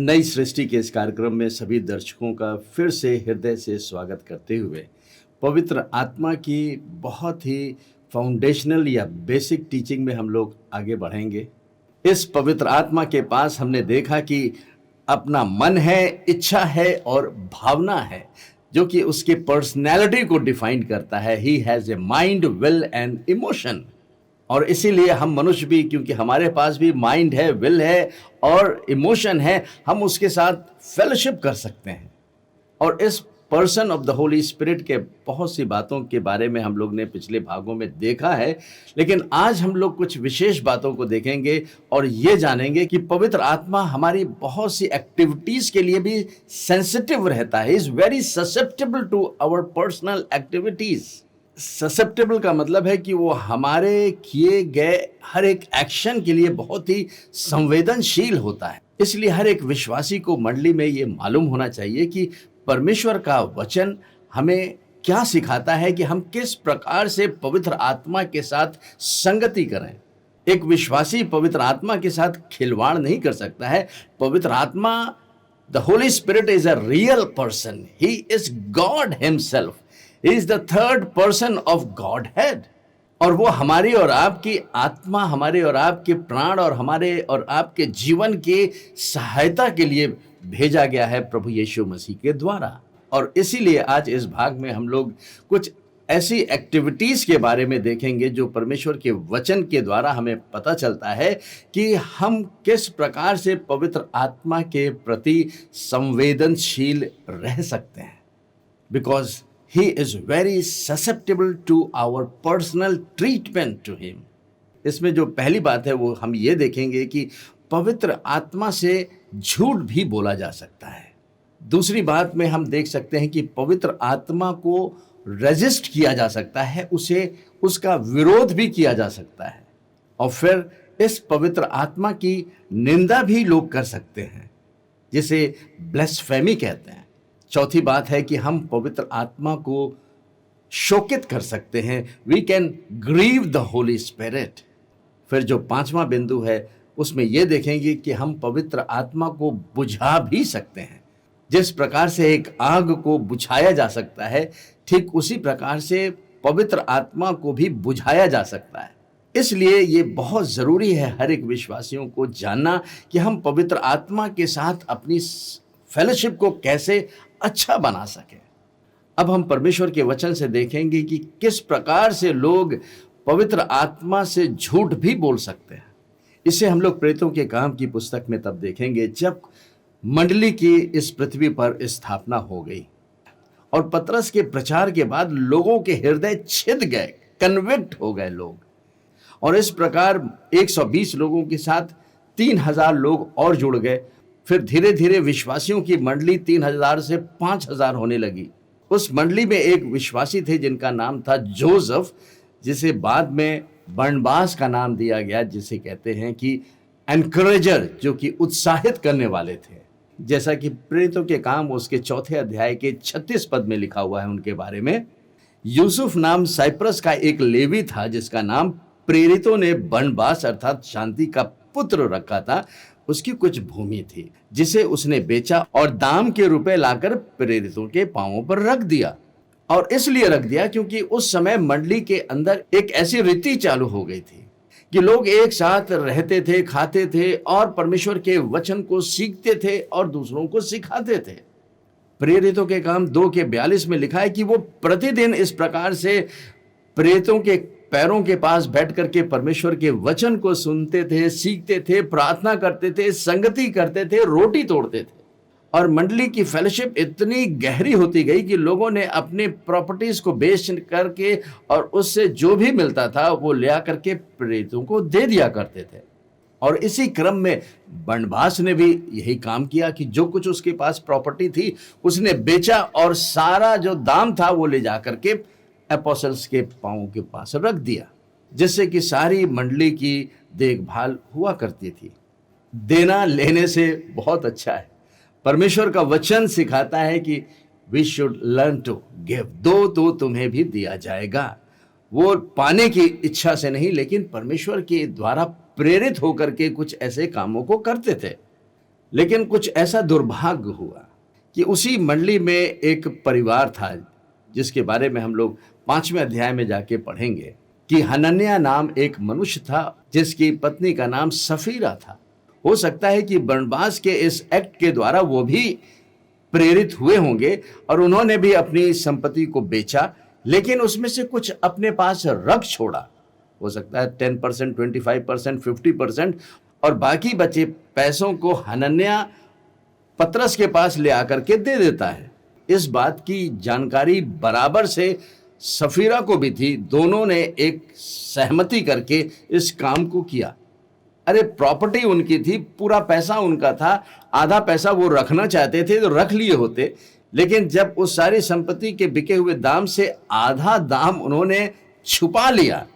नई सृष्टि के इस कार्यक्रम में सभी दर्शकों का फिर से हृदय से स्वागत करते हुए पवित्र आत्मा की बहुत ही फाउंडेशनल या बेसिक टीचिंग में हम लोग आगे बढ़ेंगे। इस पवित्र आत्मा के पास हमने देखा कि अपना मन है, इच्छा है और भावना है जो कि उसके पर्सनैलिटी को डिफाइन करता है। He has a mind, will and emotion. और इसीलिए हम मनुष्य भी, क्योंकि हमारे पास भी माइंड है, विल है और इमोशन है, हम उसके साथ फेलोशिप कर सकते हैं। और इस person of the Holi spirit के बहुत सी बातों के बारे में हम लोग ने पिछले भागों में देखा है, लेकिन आज हम लोग कुछ विशेष बातों को देखेंगे और ये जानेंगे कि पवित्र आत्मा हमारी बहुत सी एक्टिविटीज के लिए भी सेंसिटिव रहता है। Is very susceptible to our personal activities. Susceptible का मतलब है कि वो हमारे किए गए हर एक एक्शन के लिए बहुत ही संवेदनशील होता है। इसलिए हर एक विश्वासी को मंडली में ये मालूम होना चाहिए कि परमेश्वर का वचन हमें क्या सिखाता है कि हम किस प्रकार से पवित्र आत्मा के साथ संगति करें। एक विश्वासी पवित्र आत्मा के साथ खिलवाड़ नहीं कर सकता है। पवित्र आत्मा, the Holi spirit is a real person. He is God himself. He is the third person of Godhead। और वो हमारी और आपकी आत्मा, हमारे और आपके प्राण और हमारे और आपके जीवन की सहायता के लिए भेजा गया है प्रभु यीशु मसीह के द्वारा। और इसीलिए आज इस भाग में हम लोग कुछ ऐसी एक्टिविटीज के बारे में देखेंगे जो परमेश्वर के वचन के द्वारा हमें पता चलता है कि हम किस प्रकार से पवित्र आत्मा के प्रति संवेदनशील रह सकते हैं। Because He is very susceptible to our personal treatment to him। इसमें जो पहली बात है वो हम ये देखेंगे कि पवित्र आत्मा से झूठ भी बोला जा सकता है। दूसरी बात में हम देख सकते हैं कि पवित्र आत्मा को रेजिस्ट किया जा सकता है, उसे उसका विरोध भी किया जा सकता है। और फिर इस पवित्र आत्मा की निंदा भी लोग कर सकते हैं, जिसे ब्लेस्फेमी कहते हैं। चौथी बात है कि हम पवित्र आत्मा को शोकित कर सकते हैं। We can grieve the Holi Spirit. फिर जो पांचवा बिंदु है उसमें यह देखेंगे कि हम पवित्र आत्मा को बुझा भी सकते हैं। जिस प्रकार से एक आग को बुझाया जा सकता है, ठीक उसी प्रकार से पवित्र आत्मा को भी बुझाया जा सकता है। इसलिए ये बहुत जरूरी है हर एक विश्वासियों को जानना कि हम पवित्र आत्मा के साथ अपनी फेलोशिप को कैसे अच्छा बना सके। अब हम परमेश्वर के वचन से देखेंगे कि किस प्रकार से लोग पवित्र आत्मा से झूठ भी बोल सकते हैं। इसे हम लोग प्रेरितों के काम की पुस्तक में तब देखेंगे जब मंडली की इस पृथ्वी पर स्थापना हो गई और पतरस के प्रचार के बाद लोगों के हृदय छिद गए, कन्विक्ट हो गए लोग। और इस प्रकार 120 लोगों के साथ 3000 लोग और जुड़ गए। फिर धीरे धीरे विश्वासियों की मंडली 3000 से 5000 होने लगी। उस मंडली में एक विश्वासी थे जिनका नाम था जोसेफ, जिसे बाद में बरनबास का नाम दिया गया, जिसे कहते हैं कि एनकरेजर, जो कि उत्साहित करने वाले थे। जैसा कि प्रेरितों के काम उसके 4 अध्याय के 36 पद में लिखा हुआ है उनके बारे में। यूसुफ नाम साइप्रस का एक लेवी था जिसका नाम प्रेरितों ने बरनबास अर्थात शांति का पुत्र रखा था। उसकी कुछ भूमि थी जिसे उसने बेचा और दाम के रुपए लाकर प्रेरितों के पांवों पर रख दिया। और इसलिए रख दिया क्योंकि उस समय मंडली के अंदर एक ऐसी रीति चालू हो गई थी कि लोग एक साथ रहते थे, खाते थे और परमेश्वर के वचन को सीखते थे और दूसरों को सिखाते थे। प्रेरितों के काम 2 के 42 में लिखा है कि वो प्रतिदिन इस प्रकार से प्रेरितों के पैरों के पास बैठ करके परमेश्वर के वचन को सुनते थे, सीखते थे, प्रार्थना करते थे, संगति करते थे, रोटी तोड़ते थे। और मंडली की फेलोशिप इतनी गहरी होती गई कि लोगों ने अपने प्रॉपर्टीज को बेच करके और उससे जो भी मिलता था वो ले आकर के प्रेरितों को दे दिया करते थे। और इसी क्रम में बरनबास ने भी यही काम किया कि जो कुछ उसके पास प्रॉपर्टी थी उसने बेचा और सारा जो दाम था वो ले जा करके एपोस्टल्स के पांवों के पास रख दिया, जिससे कि सारी मंडली की देखभाल हुआ करती थी। देना लेने से बहुत अच्छा है। परमेश्वर का वचन सिखाता है कि we should learn to give. दो तो तुम्हें भी दिया जाएगा। वो पाने की इच्छा से नहीं, लेकिन परमेश्वर के द्वारा प्रेरित होकर के कुछ ऐसे कामों को करते थे। लेकिन कुछ ऐसा दुर्भाग्य हुआ कि उसी मंडली में एक परिवार था जिसके बारे में हम लोग 5वें अध्याय में जाके पढ़ेंगे कि हनन्याह नाम एक मनुष्य था जिसकी पत्नी का नाम सफीरा था। हो सकता है कि बरनबास के इस एक्ट के द्वारा वो भी प्रेरित हुए होंगे और उन्होंने भी अपनी संपत्ति को बेचा, लेकिन उसमें से कुछ अपने पास रख छोड़ा। हो सकता है 10%, 25%, 50%, और बाकी बचे पैसों को हनन्याह पतरस के पास ले आकर के दे देता है। इस बात की जानकारी बराबर से सफीरा को भी थी। दोनों ने एक सहमति करके इस काम को किया। अरे प्रॉपर्टी उनकी थी, पूरा पैसा उनका था, आधा पैसा वो रखना चाहते थे तो रख लिए होते, लेकिन जब उस सारी संपत्ति के बिके हुए दाम से आधा दाम उन्होंने छुपा लिया।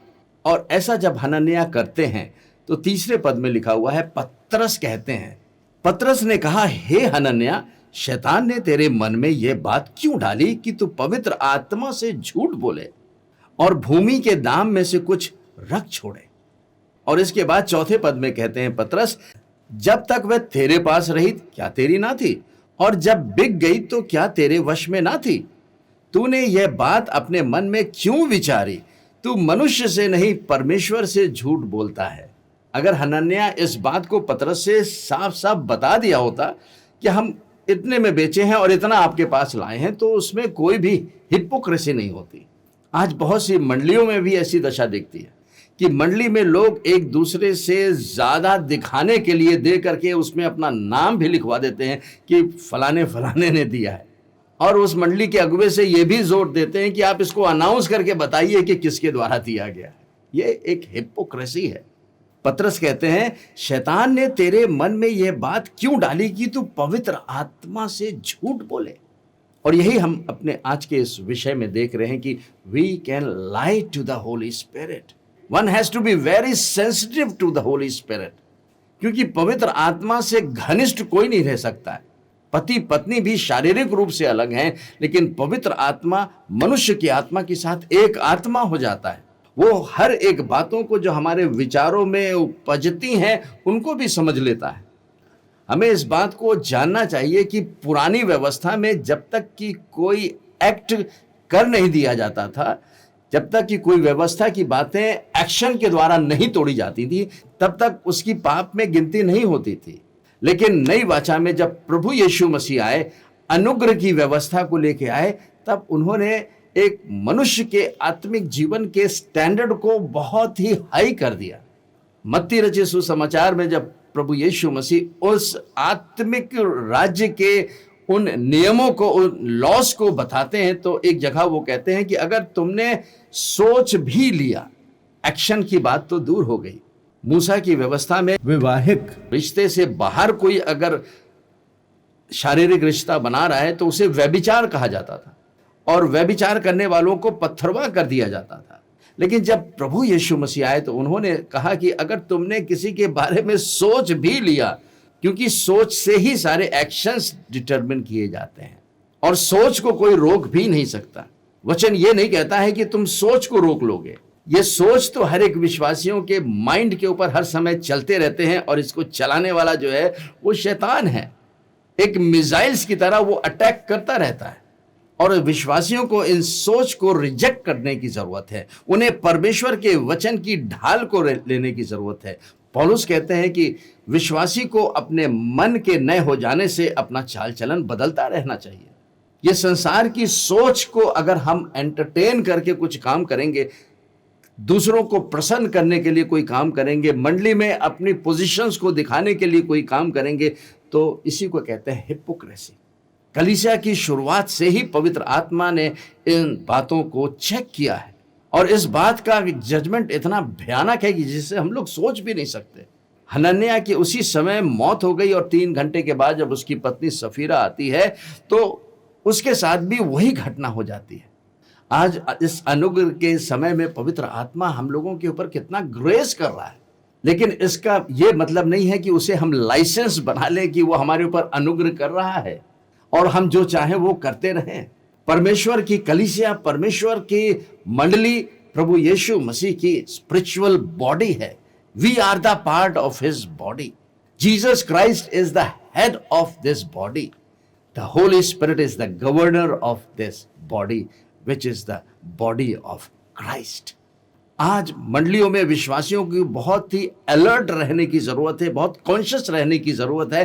और ऐसा जब हनन्याह करते हैं तो तीसरे पद में लिखा हुआ है, पतरस कहते हैं, पतरस ने कहा, हे हनन्याह, शैतान ने तेरे मन में यह बात क्यों डाली कि तू पवित्र आत्मा से झूठ बोले और भूमि के दाम में से कुछ रख छोड़े। और इसके बाद चौथे पद में कहते हैं, पतरस, जब तक वह तेरे पास रही क्या तेरी ना थी, और जब बिक गई तो क्या तेरे वश में ना थी? तूने यह बात अपने मन में क्यों विचारी? तू मनुष्य से नहीं परमेश्वर से झूठ बोलता है। अगर हनन्याह इस बात को पतरस से साफ साफ बता दिया होता कि हम इतने में बेचे हैं और इतना आपके पास लाए हैं, तो उसमें कोई भी हिपोक्रेसी नहीं होती। आज बहुत सी मंडलियों में भी ऐसी दशा दिखती है कि मंडली में लोग एक दूसरे से ज्यादा दिखाने के लिए दे करके उसमें अपना नाम भी लिखवा देते हैं कि फलाने फलाने ने दिया है, और उस मंडली के अगुवे से ये भी जोर देते हैं कि आप इसको अनाउंस करके बताइए कि किसके द्वारा दिया गया है। ये एक हिपोक्रेसी है। पतरस कहते हैं, शैतान ने तेरे मन में यह बात क्यों डाली कि तू पवित्र आत्मा से झूठ बोले। और यही हम अपने आज के इस विषय में देख रहे हैं कि we can lie to the Holi Spirit. One has to be very sensitive to the Holi Spirit, क्योंकि पवित्र आत्मा से घनिष्ठ कोई नहीं रह सकता है। पति पत्नी भी शारीरिक रूप से अलग हैं, लेकिन पवित्र आत्मा मनुष्य की आत्मा के साथ एक आत्मा हो जाता है। वो हर एक बातों को जो हमारे विचारों में उपजती हैं उनको भी समझ लेता है। हमें इस बात को जानना चाहिए कि पुरानी व्यवस्था में जब तक कि कोई एक्ट कर नहीं दिया जाता था, जब तक कि कोई व्यवस्था की बातें एक्शन के द्वारा नहीं तोड़ी जाती थी, तब तक उसकी पाप में गिनती नहीं होती थी। लेकिन नई वाचा में जब प्रभु यीशु मसीह आए, अनुग्रह की व्यवस्था को लेके आए, तब उन्होंने एक मनुष्य के आत्मिक जीवन के स्टैंडर्ड को बहुत ही हाई कर दिया। मत्ती रचित सुसमाचार में जब प्रभु यीशु मसीह उस आत्मिक राज्य के उन नियमों को, उन लॉस को बताते हैं, तो एक जगह वो कहते हैं कि अगर तुमने सोच भी लिया, एक्शन की बात तो दूर हो गई। मूसा की व्यवस्था में वैवाहिक रिश्ते से बाहर कोई अगर शारीरिक रिश्ता बना रहा है तो उसे व्यभिचार कहा जाता था, और व्यभिचार करने वालों को पत्थरवा कर दिया जाता था। लेकिन जब प्रभु यीशु मसीह आए तो उन्होंने कहा कि अगर तुमने किसी के बारे में सोच भी लिया, क्योंकि सोच से ही सारे एक्शंस डिटरमिन किए जाते हैं, और सोच को कोई रोक भी नहीं सकता। वचन ये नहीं कहता है कि तुम सोच को रोक लोगे। ये सोच तो हर एक विश्वासियों के माइंड के ऊपर हर समय चलते रहते हैं, और इसको चलाने वाला जो है वो शैतान है। एक मिसाइल्स की तरह वो अटैक करता रहता है, और विश्वासियों को इन सोच को रिजेक्ट करने की जरूरत है। उन्हें परमेश्वर के वचन की ढाल को लेने की जरूरत है। पौलुस कहते हैं कि विश्वासी को अपने मन के नए हो जाने से अपना चाल चलन बदलता रहना चाहिए। ये संसार की सोच को अगर हम एंटरटेन करके कुछ काम करेंगे, दूसरों को प्रसन्न करने के लिए कोई काम करेंगे, मंडली में अपनी पोजीशंस को दिखाने के लिए कोई काम करेंगे, तो इसी को कहते हैं हिपोक्रेसी। कलीसिया की शुरुआत से ही पवित्र आत्मा ने इन बातों को चेक किया है, और इस बात का जजमेंट इतना भयानक है कि जिसे हम लोग सोच भी नहीं सकते। हनन्याह की उसी समय मौत हो गई, और 3 घंटे के बाद जब उसकी पत्नी सफीरा आती है तो उसके साथ भी वही घटना हो जाती है। आज इस अनुग्रह के समय में पवित्र आत्मा हम लोगों के ऊपर कितना ग्रेस कर रहा है, लेकिन इसका यह मतलब नहीं है कि उसे हम लाइसेंस बना लें कि वो हमारे ऊपर अनुग्रह कर रहा है और हम जो चाहें वो करते रहें। परमेश्वर की कलीसिया, परमेश्वर की मंडली प्रभु यीशु मसीह की स्पिरिचुअल बॉडी है। We are the part of his body. Jesus Christ is the head of this body. The Holy Spirit is the governor of this body, which is the body of Christ. आज मंडलियों में विश्वासियों की बहुत ही alert रहने की जरूरत है, बहुत कॉन्शियस रहने की जरूरत है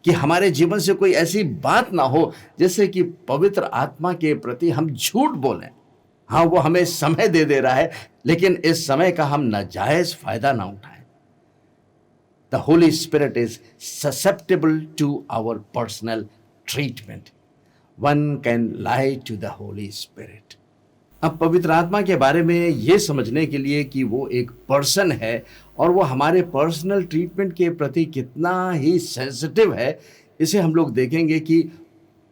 कि हमारे जीवन से कोई ऐसी बात ना हो जैसे कि पवित्र आत्मा के प्रति हम झूठ बोलें। हाँ, वो हमें समय दे रहा है, लेकिन इस समय का हम नाजायज फायदा ना उठाएं। The Holy Spirit is susceptible to our personal treatment. One can lie to the Holy Spirit. अब पवित्र आत्मा के बारे में ये समझने के लिए कि वो एक पर्सन है और वो हमारे पर्सनल ट्रीटमेंट के प्रति कितना ही सेंसिटिव है, इसे हम लोग देखेंगे कि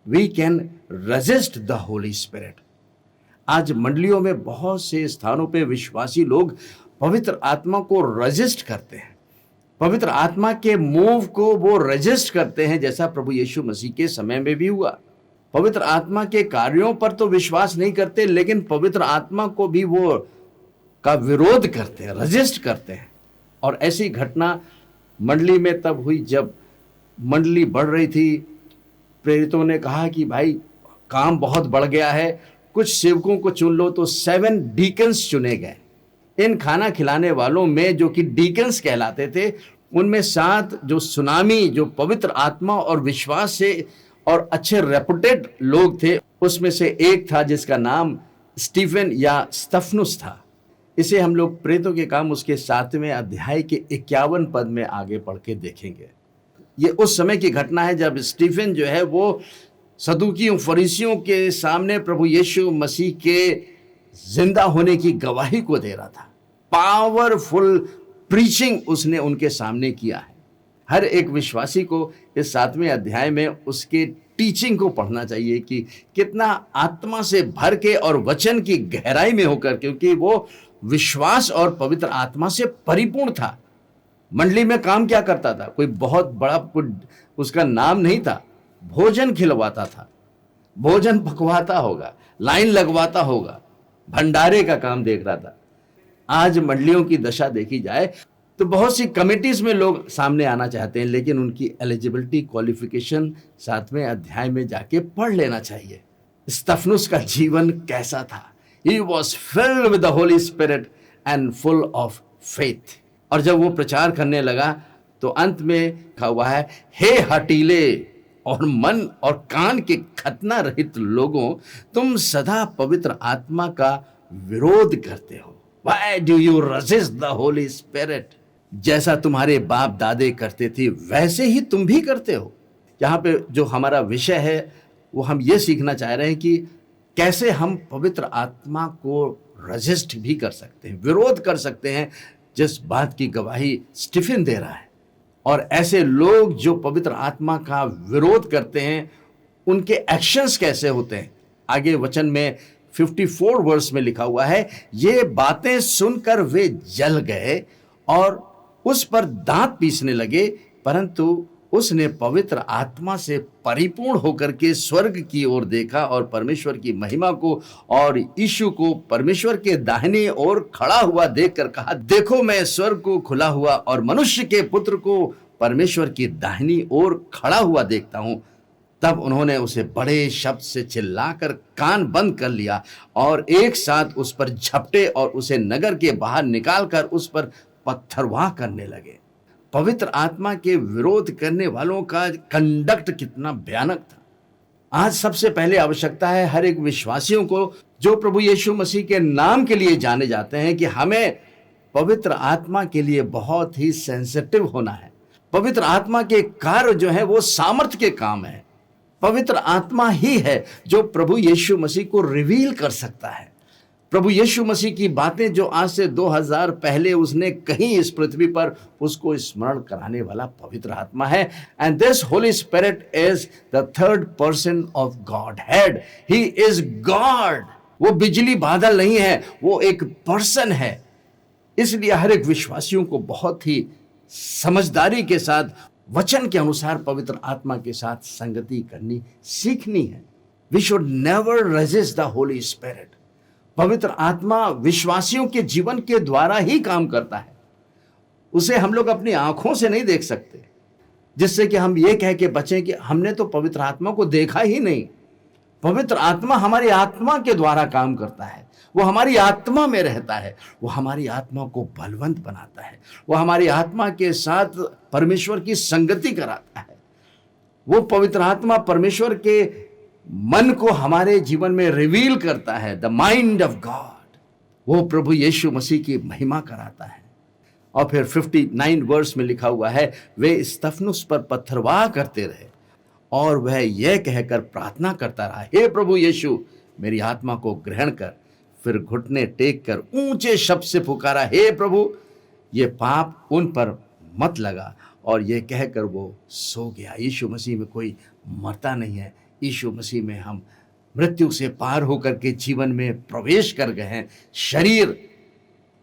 we can resist the Holi Spirit. आज मंडलियों में बहुत से स्थानों पे विश्वासी लोग पवित्र आत्मा को रेजिस्ट करते हैं, पवित्र आत्मा के मूव को वो रेजिस्ट करते हैं, जैसा प्रभु यीशु मसीह के समय में भी हुआ। पवित्र आत्मा के कार्यों पर तो विश्वास नहीं करते, लेकिन पवित्र आत्मा को भी वो का विरोध करते हैं, रेजिस्ट करते हैं। और ऐसी घटना मंडली में तब हुई जब मंडली बढ़ रही थी। प्रेरितों ने कहा कि भाई काम बहुत बढ़ गया है, कुछ सेवकों को चुन लो। तो 7 डीकन्स चुने गए। इन खाना खिलाने वालों में जो कि डीकन्स कहलाते थे, उनमें 7 जो सुनामी, जो पवित्र आत्मा और विश्वास से और अच्छे रेपुटेड लोग थे, उसमें से एक था जिसका नाम स्टीफन या स्तफनुस था। इसे हम लोग प्रेरितों के काम उसके 7वें अध्याय के 51 पद में आगे पढ़ के देखेंगे। ये उस समय की घटना है जब स्टीफन जो है वो सदूकियों फरीसियों के सामने प्रभु यीशु मसीह के जिंदा होने की गवाही को दे रहा था। पावरफुल प्रीचिंग उसने उनके सामने किया है। हर एक विश्वासी को इस 7वें अध्याय में उसके टीचिंग को पढ़ना चाहिए कि कितना आत्मा से भर के और वचन की गहराई में होकर, क्योंकि वो विश्वास और पवित्र आत्मा से परिपूर्ण था। मंडली में काम क्या करता था? कोई बहुत बड़ा उसका नाम नहीं था। भोजन खिलवाता था, भोजन पकवाता होगा, लाइन लगवाता होगा, भंडारे का काम देख रहा था। आज मंडलियों की दशा देखी जाए तो बहुत सी कमिटीज में लोग सामने आना चाहते हैं, लेकिन उनकी एलिजिबिलिटी क्वालिफिकेशन 7वें अध्याय में जाके पढ़ लेना चाहिए। स्तफनुस का जीवन कैसा था? He was filled with the Holy Spirit and full of faith. और जब वो प्रचार करने लगा तो अंत में लिखा हुआ है, हे हठीले और मन और कान के खतना रहित लोगों, तुम सदा पवित्र आत्मा का विरोध करते हो। Why do you resist the Holy Spirit? जैसा तुम्हारे बाप दादे करते थे वैसे ही तुम भी करते हो। यहाँ पे जो हमारा विषय है वो हम ये सीखना चाह रहे हैं कि कैसे हम पवित्र आत्मा को रेजिस्ट भी कर सकते हैं, विरोध कर सकते हैं, जिस बात की गवाही स्टीफन दे रहा है। और ऐसे लोग जो पवित्र आत्मा का विरोध करते हैं, उनके एक्शंस कैसे होते हैं। आगे वचन में 54 वर्स में लिखा हुआ है, ये बातें सुनकर वे जल गए और उस पर दांत पीसने लगे, परंतु उसने पवित्र आत्मा से परिपूर्ण होकर के स्वर्ग की ओर देखा और परमेश्वर की महिमा को और यीशु को परमेश्वर के दाहिने ओर खड़ा हुआ देखकर कहा, देखो मैं स्वर्ग को खुला हुआ और मनुष्य के पुत्र को परमेश्वर की दाहिनी ओर खड़ा हुआ देखता हूं। तब उन्होंने उसे बड़े शब्द से चिल्लाकर कान बंद कर लिया और एक साथ उस पर झपटे और उसे नगर के बाहर निकालकर उस पर पत्थरवाह करने लगे। पवित्र आत्मा के विरोध करने वालों का कंडक्ट कितना भयानक था। आज सबसे पहले आवश्यकता है हर एक विश्वासियों को जो प्रभु यीशु मसीह के नाम के लिए जाने जाते हैं कि हमें पवित्र आत्मा के लिए बहुत ही सेंसिटिव होना है। पवित्र आत्मा के कार्य जो है वो सामर्थ्य के काम है। पवित्र आत्मा ही है जो प्रभु यीशु मसीह को रिवील कर सकता है। प्रभु यीशु मसीह की बातें जो आज से 2000 पहले उसने कही इस पृथ्वी पर, उसको स्मरण कराने वाला पवित्र आत्मा है। And this Holi spirit is the third person of God head. He is God. वो बिजली बादल नहीं है, वो एक पर्सन है। इसलिए हर एक विश्वासियों को बहुत ही समझदारी के साथ वचन के अनुसार पवित्र आत्मा के साथ संगति करनी सीखनी है। We should never resist the Holi Spirit. पवित्र आत्मा विश्वासियों के जीवन के द्वारा ही काम करता है। उसे हम लोग अपनी आंखों से नहीं देख सकते, जिससे कि हम ये कह के बचें कि हमने तो पवित्र आत्मा को देखा ही नहीं। पवित्र आत्मा हमारी आत्मा के द्वारा काम करता है, वो हमारी आत्मा में रहता है, वो हमारी आत्मा को बलवंत बनाता है, वो हमारी आत्मा के साथ परमेश्वर की संगति कराता है। वो पवित्र आत्मा परमेश्वर के मन को हमारे जीवन में रिवील करता है, द माइंड ऑफ गॉड। वो प्रभु यीशु मसीह की महिमा कराता है। और फिर 59 वर्स में लिखा हुआ है, वे स्तफनुस पर पत्थरवाह करते रहे और वह यह कहकर प्रार्थना करता रहा, हे प्रभु यीशु मेरी आत्मा को ग्रहण कर। फिर घुटने टेक कर ऊंचे शब्द से पुकारा, हे प्रभु ये पाप उन पर मत लगा। और यह कहकर वो सो गया। यीशु मसीह में कोई मरता नहीं है। यीशु मसीह में हम मृत्यु से पार होकर के जीवन में प्रवेश कर गए हैं। शरीर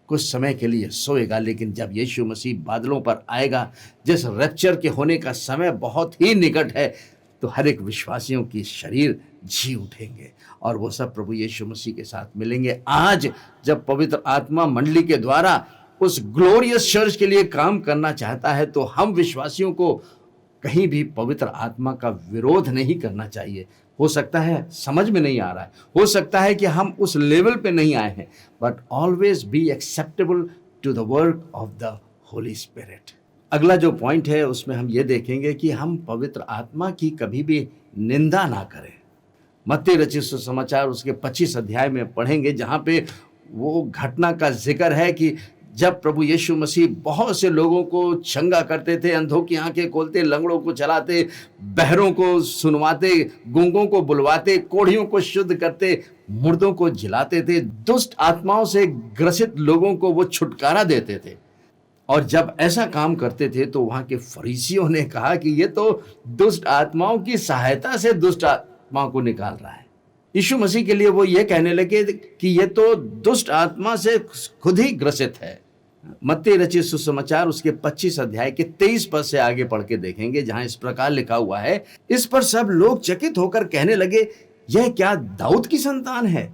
कुछ समय के लिए सोएगा, लेकिन जब यीशु मसीह बादलों पर आएगा, जिस रैप्चर के होने का समय बहुत ही निकट है, तो हर एक विश्वासियों की शरीर जी उठेंगे और वो सब प्रभु यीशु मसीह के साथ मिलेंगे। आज जब पवित्र आत्मा मंडली के द्वारा उस ग्लोरियस चर्च के लिए काम करना चाहता है, तो हम विश्वासियों को कहीं भी पवित्र आत्मा का विरोध नहीं करना चाहिए। हो सकता है समझ में नहीं आ रहा है, हो सकता है कि हम उस लेवल पे नहीं आए हैं, but always be acceptable to the work of the Holi Spirit. अगला जो पॉइंट है उसमें हम ये देखेंगे कि हम पवित्र आत्मा की कभी भी निंदा ना करें। मत्ती रचित सुसमाचार उसके 25 अध्याय में पढ़ेंगे, जहाँ पे वो घटना का जिक्र है कि जब प्रभु यीशु मसीह बहुत से लोगों को चंगा करते थे, अंधों की आंखें खोलते, लंगड़ों को चलाते, बहरों को सुनवाते, गूंगों को बुलवाते, कोढ़ियों को शुद्ध करते, मुर्दों को जिलाते थे, दुष्ट आत्माओं से ग्रसित लोगों को वो छुटकारा देते थे। और जब ऐसा काम करते थे तो वहाँ के फरीसियों ने कहा कि ये तो दुष्ट आत्माओं की सहायता से दुष्ट आत्माओं को निकाल रहा है। यीशु मसीह के लिए वो ये कहने लगे कि ये तो दुष्ट आत्मा से खुद ही ग्रसित है। मत्ती रचित सुसमाचार उसके 25 अध्याय के 23 पद से आगे पढ़ के देखेंगे, जहां इस प्रकार लिखा हुआ है, इस पर सब लोग चकित होकर कहने लगे, यह क्या दाऊद की संतान है?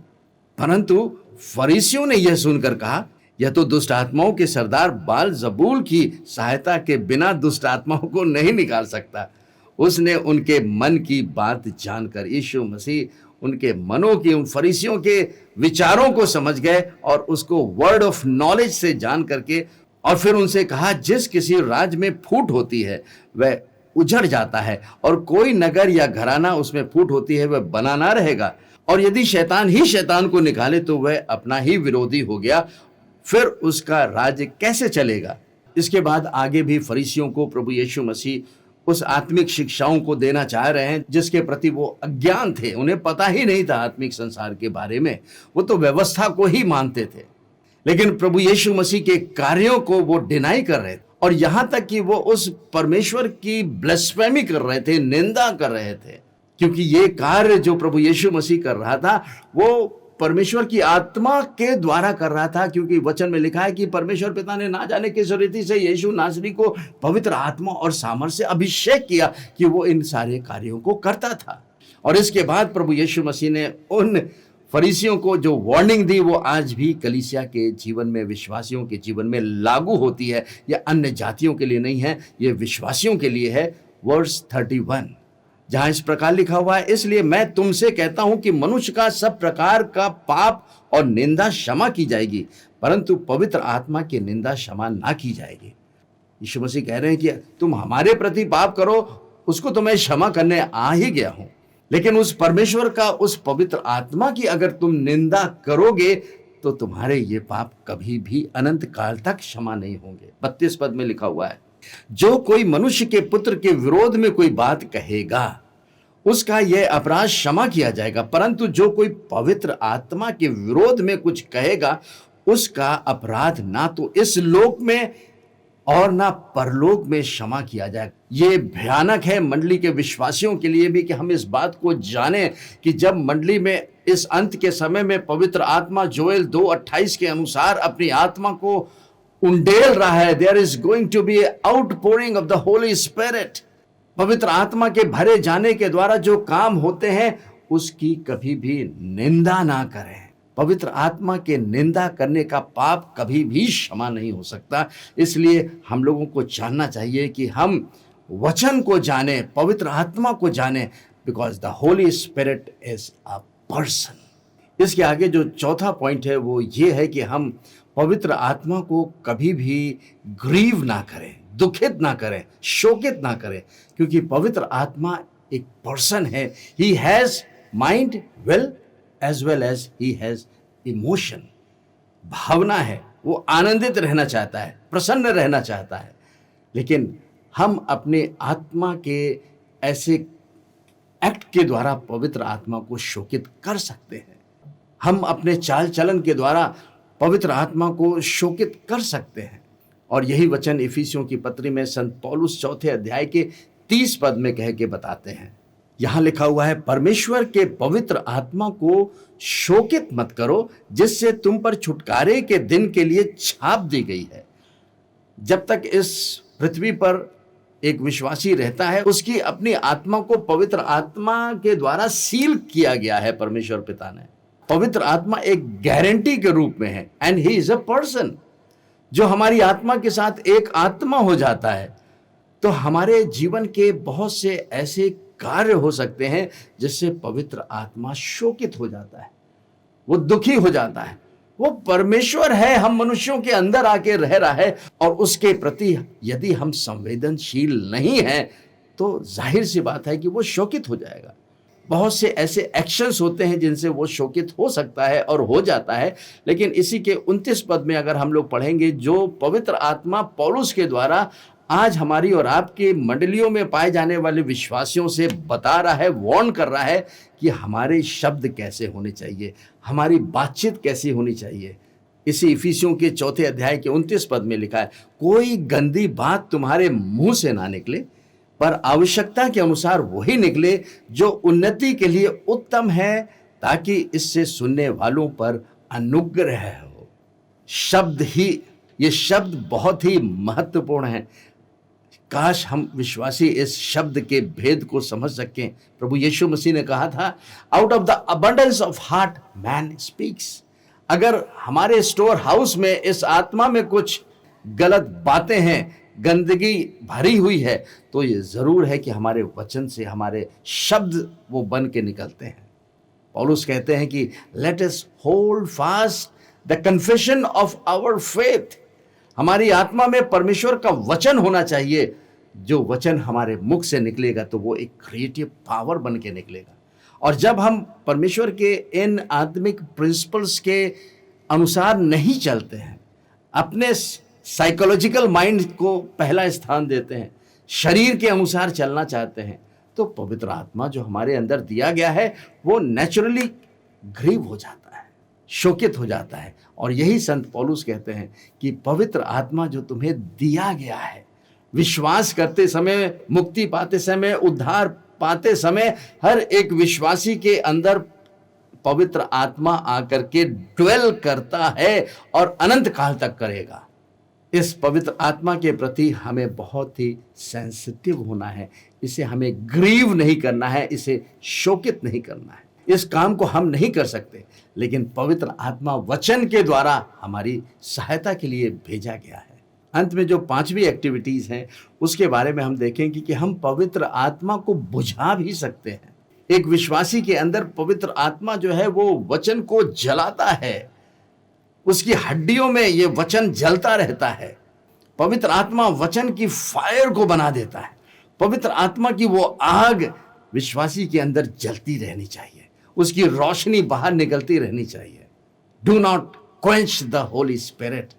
परंतु फरीसियों ने यह सुनकर कहा, यह तो दुष्ट आत्माओं के सरदार बाल-जबूल की सहायता के बिना दुष्ट आत्माओं को नहीं निकाल सकता। उसने उनके मन की बात जानकर, यीशु मसीह उनके मनों की, उन फरीसियों के विचारों को समझ गए और उसको वर्ड ऑफ नॉलेज से जान करके, और फिर उनसे कहा, जिस किसी राज्य में फूट होती है वह उजड़ जाता है, और कोई नगर या घराना उसमें फूट होती है वह बना ना रहेगा। और यदि शैतान ही शैतान को निकाले तो वह अपना ही विरोधी हो गया, फिर उसका राज्य कैसे चलेगा? इसके बाद आगे भी फरीसियों को प्रभु यीशु मसीह उस आत्मिक शिक्षाओं को देना चाह रहे हैं जिसके प्रति वो अज्ञान थे। उन्हें पता ही नहीं था आत्मिक संसार के बारे में, वो तो व्यवस्था को ही मानते थे। लेकिन प्रभु यीशु मसीह के कार्यों को वो डिनाई कर रहे थे, और यहां तक कि वो उस परमेश्वर की ब्लेस्फेमी कर रहे थे, निंदा कर रहे थे, क्योंकि ये कार्य जो प्रभु यीशु मसीह कर रहा था वो परमेश्वर की आत्मा के द्वारा कर रहा था। क्योंकि वचन में लिखा है कि परमेश्वर पिता ने ना जाने किस रीति से यीशु नासरी को पवित्र आत्मा और सामर्थ से अभिषेक किया कि वो इन सारे कार्यों को करता था। और इसके बाद प्रभु यीशु मसीह ने उन फरीसियों को जो वार्निंग दी, वो आज भी कलीसिया के जीवन में, विश्वासियों के जीवन में लागू होती है। यह अन्य जातियों के लिए नहीं है, ये विश्वासियों के लिए है। वर्स 31 जहां इस प्रकार लिखा हुआ है, इसलिए मैं तुमसे कहता हूं कि मनुष्य का सब प्रकार का पाप और निंदा क्षमा की जाएगी, परंतु पवित्र आत्मा की निंदा क्षमा ना की जाएगी। यीशु मसीह कह रहे हैं कि तुम हमारे प्रति पाप करो, उसको तो मैं क्षमा करने आ ही गया हूं, लेकिन उस परमेश्वर का, उस पवित्र आत्मा की अगर तुम निंदा करोगे तो तुम्हारे ये पाप कभी भी अनंत काल तक क्षमा नहीं होंगे। 32 पद में लिखा हुआ है, जो कोई मनुष्य के पुत्र के विरोध में कोई बात कहेगा उसका यह अपराध क्षमा किया जाएगा, परंतु जो कोई पवित्र आत्मा के विरोध में कुछ कहेगा उसका अपराध ना तो इस लोक में और ना परलोक में क्षमा किया जाएगा। ये भयानक है मंडली के विश्वासियों के लिए भी कि हम इस बात को जानें कि जब मंडली में इस अंत के समय में पवित्र आत्मा जोएल 2:28 के अनुसार अपनी आत्मा को उंडेल रहा है, there is going to be outpouring of the Holi Spirit. पवित्र आत्मा के भरे जाने के द्वारा जो काम होते हैं उसकी कभी भी निंदा ना करें। पवित्र आत्मा के निंदा करने का पाप कभी भी क्षमा नहीं हो सकता। इसलिए हम लोगों को जानना चाहिए कि हम वचन को जाने, पवित्र आत्मा को जाने, because the Holi spirit is a person. इसके आगे जो चौथा पॉइंट है वो ये है कि हम पवित्र आत्मा को कभी भी ग्रीव ना करें, दुखित ना करें, शोकित ना करें, क्योंकि पवित्र आत्मा एक पर्सन है। He has mind, will as well as he has emotion. भावना है, वो आनंदित रहना चाहता है, प्रसन्न रहना चाहता है, लेकिन हम अपने आत्मा के ऐसे एक्ट के द्वारा पवित्र आत्मा को शोकित कर सकते हैं। हम अपने चाल चलन के द्वारा पवित्र आत्मा को शोकित कर सकते हैं। और यही वचन इफिसियों की पत्री में संत पौलुस 4 अध्याय के 30 पद में कह के बताते हैं। यहां लिखा हुआ है, परमेश्वर के पवित्र आत्मा को शोकित मत करो, जिससे तुम पर छुटकारे के दिन के लिए छाप दी गई है। जब तक इस पृथ्वी पर एक विश्वासी रहता है, उसकी अपनी आत्मा को पवित्र आत्मा के द्वारा सील किया गया है परमेश्वर पिता ने। पवित्र आत्मा एक गारंटी के रूप में है, and he is a person. जो हमारी आत्मा के साथ एक आत्मा हो जाता है, तो हमारे जीवन के बहुत से ऐसे कार्य हो सकते हैं जिससे पवित्र आत्मा शोकित हो जाता है, वो दुखी हो जाता है। वो परमेश्वर है, हम मनुष्यों के अंदर आके रह रहा है, और उसके प्रति यदि हम संवेदनशील नहीं हैं तो जाहिर सी बात है कि वो शोकित हो जाएगा। बहुत से ऐसे एक्शंस होते हैं जिनसे वो शोकित हो सकता है और हो जाता है। लेकिन इसी के 29 पद में अगर हम लोग पढ़ेंगे, जो पवित्र आत्मा पौलुस के द्वारा आज हमारी और आपकी मंडलियों में पाए जाने वाले विश्वासियों से बता रहा है, वार्न कर रहा है कि हमारे शब्द कैसे होने चाहिए, हमारी बातचीत कैसी होनी चाहिए। इसी इफिसियों के 4 अध्याय के 29 पद में लिखा है, कोई गंदी बात तुम्हारे मुंह से ना निकले, पर आवश्यकता के अनुसार वही निकले जो उन्नति के लिए उत्तम है, ताकि इससे सुनने वालों पर अनुग्रह हो। शब्द ही, ये शब्द बहुत ही महत्वपूर्ण है। काश हम विश्वासी इस शब्द के भेद को समझ सकें। प्रभु यीशु मसीह ने कहा था, out of the abundance of heart man speaks. अगर हमारे स्टोर हाउस में इस आत्मा में कुछ गलत बातें हैं, गंदगी भरी हुई है, तो ये जरूर है कि हमारे वचन से हमारे शब्द वो बन के निकलते हैं। पौलुस कहते हैं कि let us hold fast the confession of our faith. हमारी आत्मा में परमेश्वर का वचन होना चाहिए। जो वचन हमारे मुख से निकलेगा तो वो एक क्रिएटिव पावर बन के निकलेगा। और जब हम परमेश्वर के इन आत्मिक प्रिंसिपल्स के अनुसार नहीं चलते हैं, अपने साइकोलॉजिकल माइंड को पहला स्थान देते हैं, शरीर के अनुसार चलना चाहते हैं, तो पवित्र आत्मा जो हमारे अंदर दिया गया है वो नेचुरली ग्रीव हो जाता है, शोकित हो जाता है। और यही संत पौलुस कहते हैं कि पवित्र आत्मा जो तुम्हें दिया गया है, विश्वास करते समय, मुक्ति पाते समय, उद्धार पाते समय, हर एक विश्वासी के अंदर पवित्र आत्मा आकर के ड्वेल करता है और अनंत काल तक करेगा। इस पवित्र आत्मा के प्रति हमें बहुत ही सेंसिटिव होना है। इसे हमें ग्रीव नहीं करना है, इसे शोकित नहीं करना है। इस काम को हम नहीं कर सकते, लेकिन पवित्र आत्मा वचन के द्वारा हमारी सहायता के लिए भेजा गया है। अंत में जो 5वीं एक्टिविटीज हैं उसके बारे में हम देखेंगे कि हम पवित्र आत्मा को बुझा भी सकते हैं। एक विश्वासी के अंदर पवित्र आत्मा जो है वो वचन को जलाता है, उसकी हड्डियों में ये वचन जलता रहता है। पवित्र आत्मा वचन की फायर को बना देता है। पवित्र आत्मा की वो आग विश्वासी के अंदर जलती रहनी चाहिए, उसकी रोशनी बाहर निकलती रहनी चाहिए। Do not quench the Holi spirit.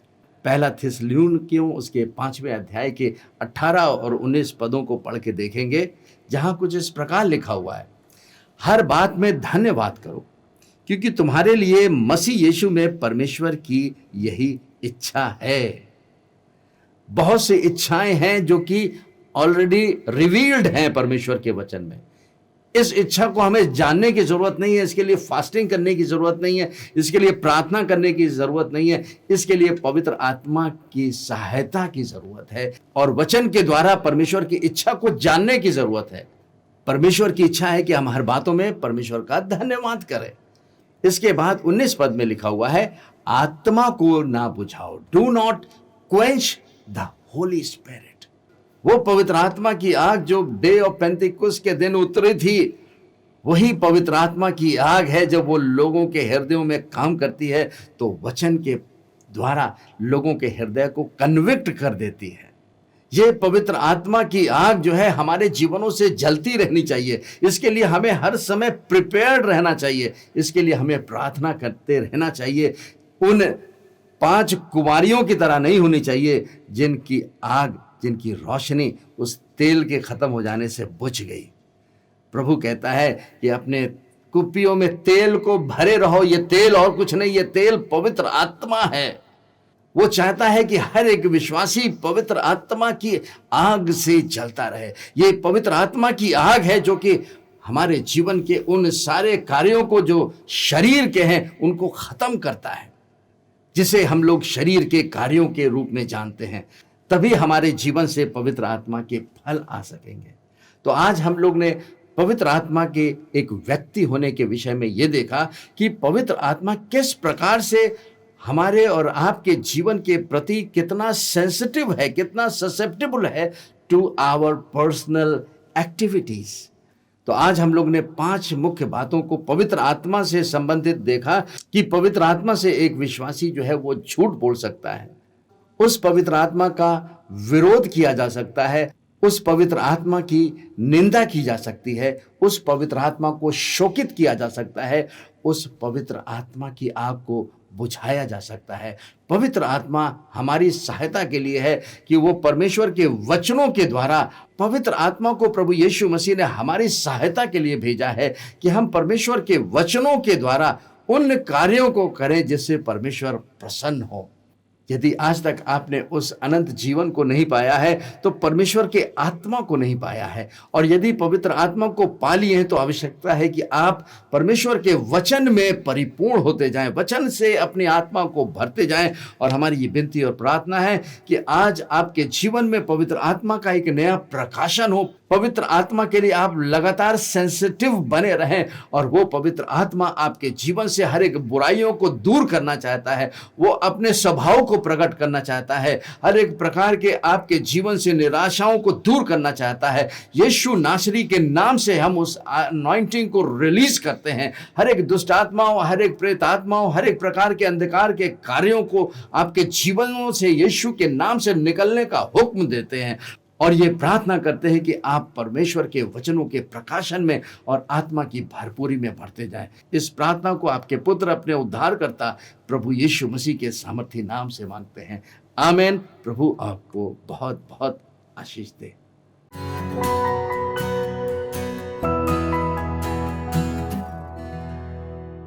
पहला थिस्सलुनीकियों उसके 5वें अध्याय के 18 और 19 पदों को पढ़ के देखेंगे, जहां कुछ इस प्रकार लिखा हुआ है, हर बात में धन्यवाद करो, क्योंकि तुम्हारे लिए मसीह यीशु में परमेश्वर की यही इच्छा है। बहुत सी इच्छाएं हैं जो कि ऑलरेडी रिवील्ड हैं परमेश्वर के वचन में। इस इच्छा को हमें जानने की जरूरत नहीं है, इसके लिए फास्टिंग करने की जरूरत नहीं है, इसके लिए प्रार्थना करने की जरूरत नहीं है, इसके लिए पवित्र आत्मा की सहायता की जरूरत है और वचन के द्वारा परमेश्वर की इच्छा को जानने की जरूरत है। परमेश्वर की इच्छा है कि हम हर बातों में परमेश्वर का धन्यवाद करें। इसके बाद 19 पद में लिखा हुआ है, आत्मा को ना बुझाओ, do not quench the Holi spirit. वो पवित्र आत्मा की आग जो डे ऑफ पेंतिकुस्त के दिन उतरी थी, वही पवित्र आत्मा की आग है जब वो लोगों के हृदयों में काम करती है तो वचन के द्वारा लोगों के हृदय को कन्विक्ट कर देती है। ये पवित्र आत्मा की आग जो है हमारे जीवनों से जलती रहनी चाहिए। इसके लिए हमें हर समय प्रिपेयर्ड रहना चाहिए। इसके लिए हमें प्रार्थना करते रहना चाहिए। उन 5 कुमारियों की तरह नहीं होनी चाहिए जिनकी आग, जिनकी रोशनी उस तेल के खत्म हो जाने से बुझ गई। प्रभु कहता है कि अपने कुप्पियों में तेल को भरे रहो। ये तेल और कुछ नहीं, ये तेल पवित्र आत्मा है। वो चाहता है कि हर एक विश्वासी पवित्र आत्मा की आग से जलता रहे। ये पवित्र आत्मा की आग है जो कि हमारे जीवन के उन सारे कार्यों को जो शरीर के हैं उनको खत्म करता है, जिसे हम लोग शरीर के कार्यों के रूप में जानते हैं। तभी हमारे जीवन से पवित्र आत्मा के फल आ सकेंगे। तो आज हम लोग ने पवित्र आत्मा के एक व्यक्ति होने के विषय में यह देखा कि पवित्र आत्मा किस प्रकार से हमारे और आपके जीवन के प्रति कितना सेंसिटिव है, कितना ससेप्टेबल है टू आवर पर्सनल एक्टिविटीज। तो आज हम लोग ने 5 मुख्य बातों को पवित्र आत्मा से संबंधित देखा कि पवित्र आत्मा से एक विश्वासी जो है वो झूठ बोल सकता है, उस पवित्र आत्मा का विरोध किया जा सकता है, उस पवित्र आत्मा की निंदा की जा सकती है, उस पवित्र आत्मा को शोकित किया जा सकता है, उस पवित्र आत्मा की आग को बुझाया जा सकता है। पवित्र आत्मा हमारी सहायता के लिए है कि वो परमेश्वर के वचनों के द्वारा, पवित्र आत्मा को प्रभु यीशु मसीह ने हमारी सहायता के लिए भेजा है कि हम परमेश्वर के वचनों के द्वारा उन कार्यों को करें जिससे परमेश्वर प्रसन्न हो। यदि आज तक आपने उस अनंत जीवन को नहीं पाया है तो परमेश्वर के आत्मा को नहीं पाया है, और यदि पवित्र आत्मा को पा लिए हैं तो आवश्यकता है कि आप परमेश्वर के वचन में परिपूर्ण होते जाएं, वचन से अपनी आत्मा को भरते जाएं। और हमारी ये विनती और प्रार्थना है कि आज आपके जीवन में पवित्र आत्मा का एक नया प्रकाशन हो। पवित्र आत्मा के लिए आप लगातार सेंसिटिव बने रहें, और वो पवित्र आत्मा आपके जीवन से हर एक बुराइयों को दूर करना चाहता है। वो अपने स्वभाव को प्रकट करना चाहता है, हर एक प्रकार के आपके जीवन से निराशाओं को दूर करना चाहता है। यीशु नासरी के नाम से हम उस अनॉइंटिंग को रिलीज करते हैं। हर एक दुष्ट आत्माओं, हर एक प्रेत आत्माओं, हर एक प्रकार के अंधकार के कार्यों को आपके जीवनों से यीशु के नाम से निकलने का हुक्म देते हैं, और ये प्रार्थना करते हैं कि आप परमेश्वर के वचनों के प्रकाशन में और आत्मा की भरपूरी में बढ़ते जाएं। इस प्रार्थना को आपके पुत्र अपने उद्धारकर्ता प्रभु यीशु मसीह के सामर्थी नाम से मांगते हैं। आमीन। प्रभु आपको बहुत बहुत आशीष दे।